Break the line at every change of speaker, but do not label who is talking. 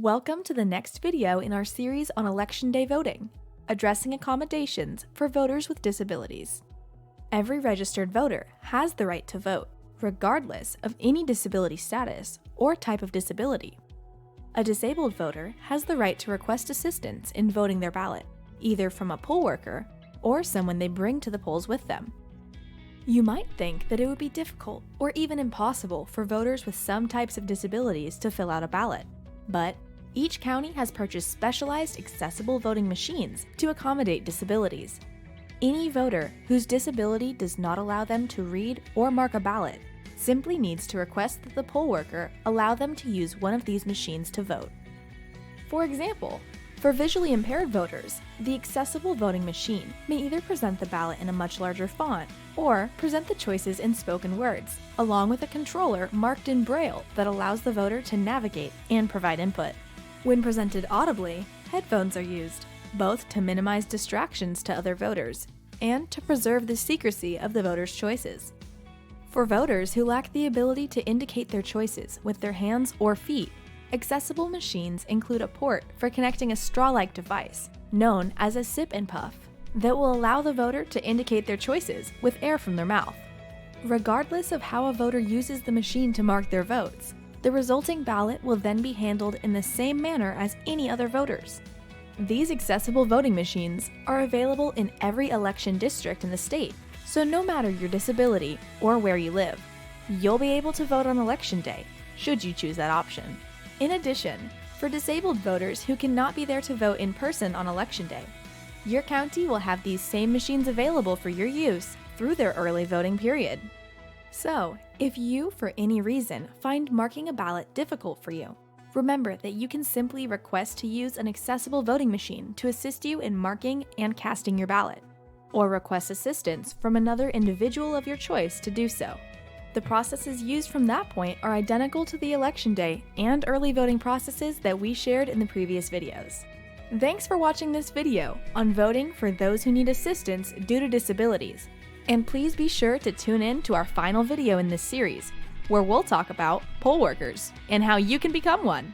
Welcome to the next video in our series on Election Day voting, addressing accommodations for voters with disabilities. Every registered voter has the right to vote, regardless of any disability status or type of disability. A disabled voter has the right to request assistance in voting their ballot, either from a poll worker or someone they bring to the polls with them. You might think that it would be difficult or even impossible for voters with some types of disabilities to fill out a ballot. But each county has purchased specialized accessible voting machines to accommodate disabilities. Any voter whose disability does not allow them to read or mark a ballot simply needs to request that the poll worker allow them to use one of these machines to vote. For example, for visually impaired voters, the accessible voting machine may either present the ballot in a much larger font or present the choices in spoken words, along with a controller marked in Braille that allows the voter to navigate and provide input. When presented audibly, headphones are used, both to minimize distractions to other voters and to preserve the secrecy of the voter's choices. For voters who lack the ability to indicate their choices with their hands or feet, accessible machines include a port for connecting a straw-like device, known as a sip and puff, that will allow the voter to indicate their choices with air from their mouth. Regardless of how a voter uses the machine to mark their votes, the resulting ballot will then be handled in the same manner as any other voters. These accessible voting machines are available in every election district in the state, so no matter your disability or where you live, you'll be able to vote on Election Day, should you choose that option. In addition, for disabled voters who cannot be there to vote in person on Election Day, your county will have these same machines available for your use through their early voting period. So, if you, for any reason, find marking a ballot difficult for you, remember that you can simply request to use an accessible voting machine to assist you in marking and casting your ballot, or request assistance from another individual of your choice to do so. The processes used from that point are identical to the Election Day and early voting processes that we shared in the previous videos. Thanks for watching this video on voting for those who need assistance due to disabilities. And please be sure to tune in to our final video in this series, where we'll talk about poll workers and how you can become one.